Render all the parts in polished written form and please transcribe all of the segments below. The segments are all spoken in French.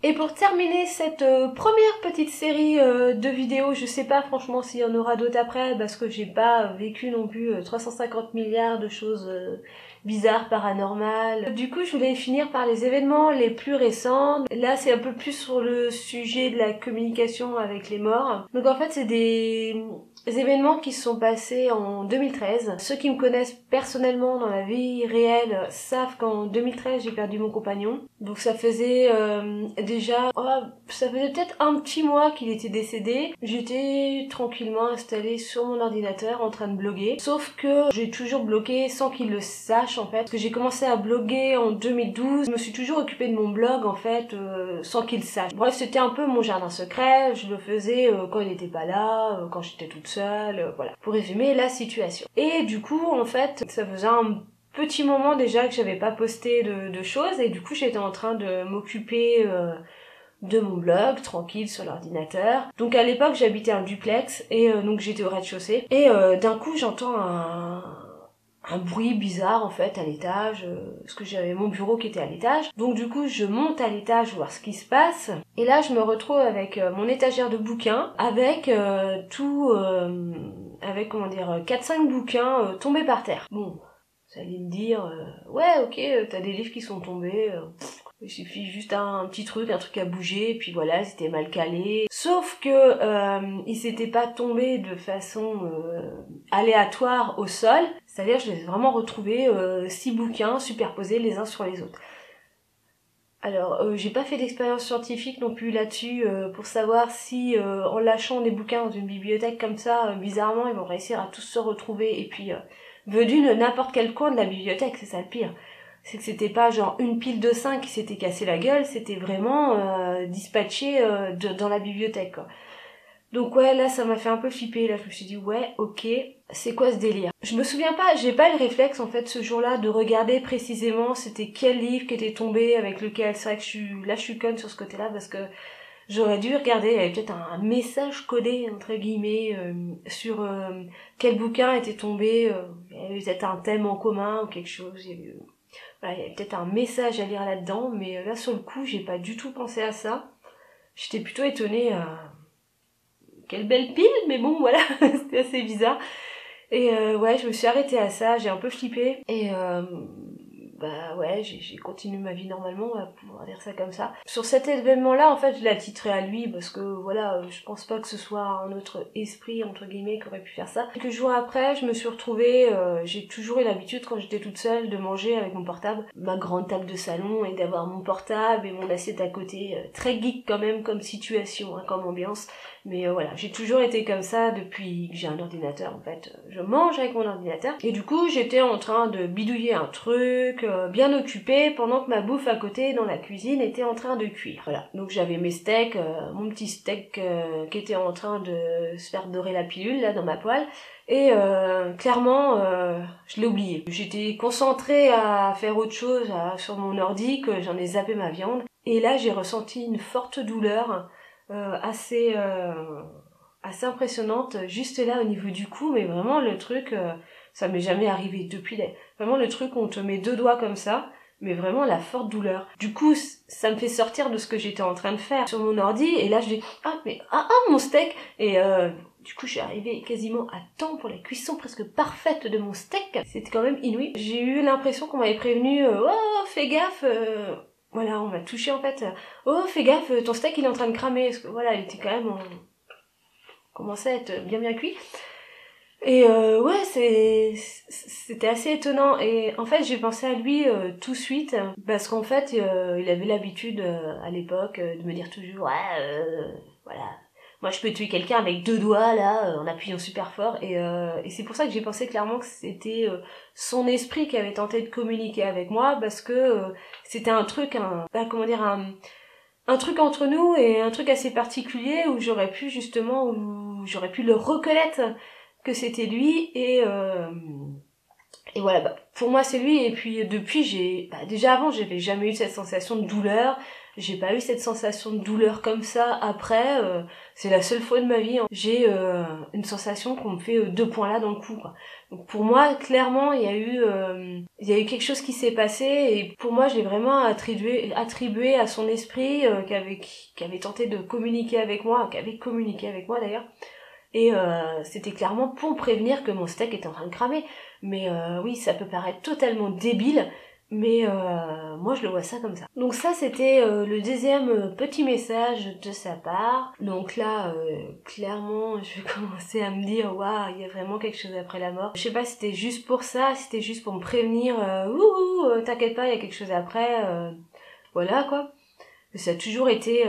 Et pour terminer cette première petite série de vidéos, je sais pas franchement s'il y en aura d'autres après, parce que j'ai pas vécu non plus 350 milliards de choses bizarres, paranormales. Du coup, je voulais finir par les événements les plus récents. Là, c'est un peu plus sur le sujet de la communication avec les morts. Donc en fait, c'est des événements qui se sont passés en 2013. Ceux qui me connaissent personnellement dans la vie réelle savent qu'en 2013, j'ai perdu mon compagnon. Donc ça faisait déjà, ça faisait peut-être un petit mois qu'il était décédé. J'étais tranquillement installée sur mon ordinateur en train de bloguer. Sauf que j'ai toujours blogué sans qu'il le sache en fait. Parce que j'ai commencé à bloguer en 2012. Je me suis toujours occupée de mon blog en fait sans qu'il le sache. Bref, c'était un peu mon jardin secret. Je le faisais quand il n'était pas là, quand j'étais toute seule, voilà. Pour résumer la situation. Et du coup, en fait, ça faisait un petit moment déjà que j'avais pas posté de choses et du coup j'étais en train de m'occuper de mon blog tranquille sur l'ordinateur. Donc à l'époque j'habitais un duplex et donc j'étais au rez-de-chaussée et d'un coup j'entends un bruit bizarre en fait à l'étage, parce que j'avais mon bureau qui était à l'étage. Donc du coup je monte à l'étage voir ce qui se passe et là je me retrouve avec mon étagère de bouquins avec avec comment dire 4-5 bouquins tombés par terre. Bon, vous allez me dire, ouais, ok, t'as des livres qui sont tombés, il suffit juste un petit truc, un truc à bouger, et puis voilà, c'était mal calé. Sauf que ils s'étaient pas tombés de façon aléatoire au sol, c'est-à-dire je les ai vraiment retrouvés 6 bouquins superposés les uns sur les autres. Alors, j'ai pas fait d'expérience scientifique non plus là-dessus pour savoir si en lâchant des bouquins dans une bibliothèque comme ça, bizarrement, ils vont réussir à tous se retrouver et puis venu de n'importe quel coin de la bibliothèque, c'est ça le pire. C'est que c'était pas genre une pile de 5 qui s'était cassé la gueule, c'était vraiment dispatché dans la bibliothèque, quoi. Donc ouais, là ça m'a fait un peu flipper, là je me suis dit ouais, ok, c'est quoi ce délire? Je me souviens pas, j'ai pas le réflexe en fait ce jour-là de regarder précisément c'était quel livre qui était tombé avec lequel. C'est vrai que je suis conne sur ce côté-là parce que j'aurais dû regarder, il y avait peut-être un message codé entre guillemets sur quel bouquin était tombé, il y avait peut-être un thème en commun ou quelque chose, voilà, il y avait peut-être un message à lire là-dedans, mais là sur le coup j'ai pas du tout pensé à ça. J'étais plutôt étonnée quelle belle pile, mais bon voilà, c'était assez bizarre. Et ouais, je me suis arrêtée à ça, j'ai un peu flippé. Et bah ouais, j'ai continué ma vie normalement, on va pouvoir dire ça comme ça. Sur cet événement-là, en fait, je l'ai titré à lui, parce que voilà, je pense pas que ce soit un autre esprit, entre guillemets, qui aurait pu faire ça. Quelques jours après, je me suis retrouvée, j'ai toujours eu l'habitude, quand j'étais toute seule, de manger avec mon portable, ma grande table de salon, et d'avoir mon portable et mon assiette à côté, très geek quand même, comme situation, hein, comme ambiance. Mais voilà, j'ai toujours été comme ça depuis que j'ai un ordinateur en fait. Je mange avec mon ordinateur. Et du coup, j'étais en train de bidouiller un truc, bien occupée, pendant que ma bouffe à côté dans la cuisine était en train de cuire. Voilà, donc j'avais mes steaks, mon petit steak qui était en train de se faire dorer la pilule là dans ma poêle. Et clairement, je l'ai oublié. J'étais concentrée à faire autre chose sur mon ordi que j'en ai zappé ma viande. Et là, j'ai ressenti une forte douleur. Assez impressionnante juste là au niveau du cou, mais vraiment le truc ça m'est jamais arrivé depuis vraiment le truc où on te met 2 doigts comme ça, mais vraiment la forte douleur. Du coup ça me fait sortir de ce que j'étais en train de faire sur mon ordi et là je dis mon steak et du coup je suis arrivée quasiment à temps pour la cuisson presque parfaite de mon steak. C'était quand même inouï. J'ai eu l'impression qu'on m'avait prévenu oh fais gaffe voilà, on m'a touché en fait. Oh, fais gaffe, ton steak il est en train de cramer. Parce que voilà, il était quand même commençait à être bien cuit. Et ouais, c'était assez étonnant. Et en fait, j'ai pensé à lui tout de suite. Parce qu'en fait, il avait l'habitude à l'époque de me dire toujours ouais, voilà. Moi, je peux tuer quelqu'un avec 2 doigts, là, en appuyant super fort. Et c'est pour ça que j'ai pensé clairement que c'était son esprit qui avait tenté de communiquer avec moi, parce que c'était un truc, un truc entre nous, et un truc assez particulier, où j'aurais pu, justement, où j'aurais pu le reconnaître que c'était lui, et voilà, pour moi c'est lui, et puis depuis déjà avant j'avais jamais eu cette sensation de douleur, J'ai pas eu cette sensation de douleur comme ça après. C'est la seule fois de ma vie, hein. J'ai une sensation qu'on me fait 2 points là dans le cou, quoi. Donc pour moi, clairement, il y a eu quelque chose qui s'est passé et pour moi, je l'ai vraiment attribué à son esprit qui avait tenté de communiquer avec moi, qui avait communiqué avec moi d'ailleurs. Et c'était clairement pour me prévenir que mon steak était en train de cramer. Mais oui, ça peut paraître totalement débile, mais moi je le vois ça comme ça. Donc ça c'était le deuxième petit message de sa part. Donc là, clairement, je vais commencer à me dire, waouh, il y a vraiment quelque chose après la mort. Je sais pas si c'était juste pour ça, si c'était juste pour me prévenir, t'inquiète pas, il y a quelque chose après, voilà quoi. Ça a toujours été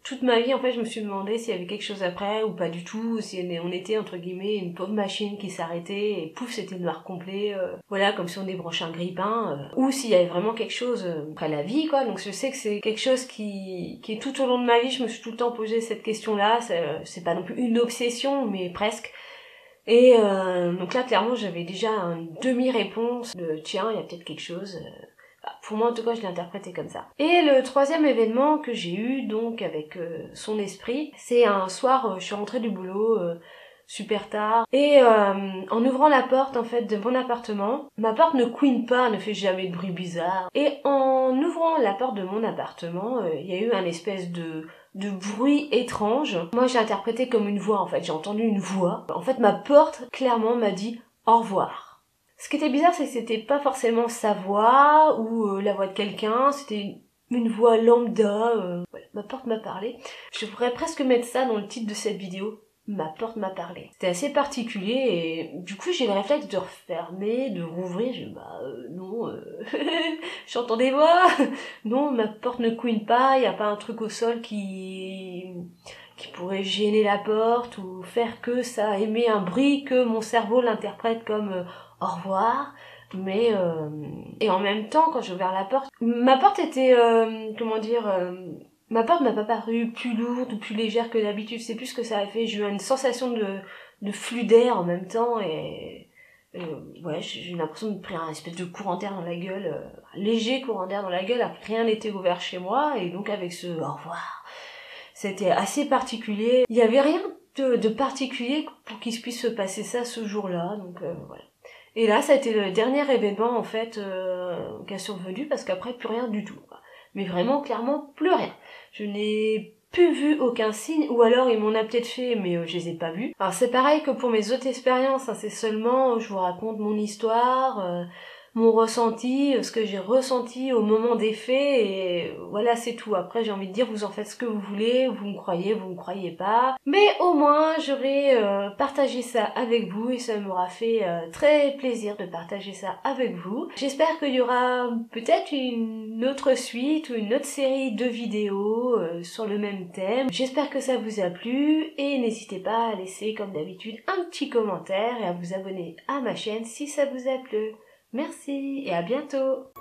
toute ma vie en fait je me suis demandé s'il y avait quelque chose après ou pas du tout, si on était entre guillemets une pauvre machine qui s'arrêtait et pouf c'était le noir complet, voilà comme si on débranchait un grille-pain, ou s'il y avait vraiment quelque chose après la vie quoi. Donc je sais que c'est quelque chose qui est tout au long de ma vie, je me suis tout le temps posé cette question là, c'est pas non plus une obsession mais presque. Et donc là clairement j'avais déjà une demi-réponse de tiens il y a peut-être quelque chose. Pour moi, en tout cas, je l'ai interprété comme ça. Et le troisième événement que j'ai eu, donc, avec son esprit, c'est un soir, je suis rentrée du boulot super tard, et en ouvrant la porte, en fait, de mon appartement, ma porte ne couine pas, ne fait jamais de bruit bizarre, et en ouvrant la porte de mon appartement, il y a eu un espèce de bruit étrange. Moi, j'ai interprété comme une voix, en fait, j'ai entendu une voix. En fait, ma porte, clairement, m'a dit « au revoir ». Ce qui était bizarre, c'est que c'était pas forcément sa voix ou la voix de quelqu'un, c'était une voix lambda. Voilà, ma porte m'a parlé. Je pourrais presque mettre ça dans le titre de cette vidéo. Ma porte m'a parlé. C'était assez particulier et du coup j'ai le réflexe de refermer, de rouvrir. Je dis non, j'entends des voix. Non, ma porte ne couine pas, il y a pas un truc au sol qui pourrait gêner la porte ou faire que ça émet un bruit que mon cerveau l'interprète comme au revoir. Mais et en même temps quand j'ai ouvert la porte, ma porte était ma porte m'a pas paru plus lourde ou plus légère que d'habitude, c'est plus ce que ça a fait. J'ai eu une sensation de flux d'air en même temps et ouais, j'ai eu l'impression de prendre un espèce de courant d'air dans la gueule, un léger courant d'air dans la gueule, alors que rien n'était ouvert chez moi, et donc avec ce au revoir, c'était assez particulier. Il y avait rien de particulier pour qu'il se puisse se passer ça ce jour-là, donc voilà. Et là, ça a été le dernier événement en fait qui a survenu parce qu'après plus rien du tout, quoi. Mais vraiment clairement plus rien. Je n'ai plus vu aucun signe, ou alors ils m'en a peut-être fait mais je les ai pas vus. Alors c'est pareil que pour mes autres expériences, hein, c'est seulement je vous raconte mon histoire, mon ressenti, ce que j'ai ressenti au moment des faits, et voilà c'est tout. Après j'ai envie de dire vous en faites ce que vous voulez, vous me croyez pas, mais au moins j'aurai partagé ça avec vous et ça m'aura fait très plaisir de partager ça avec vous. J'espère qu'il y aura peut-être une autre suite ou une autre série de vidéos sur le même thème. J'espère que ça vous a plu et n'hésitez pas à laisser comme d'habitude un petit commentaire et à vous abonner à ma chaîne si ça vous a plu. Merci et à bientôt!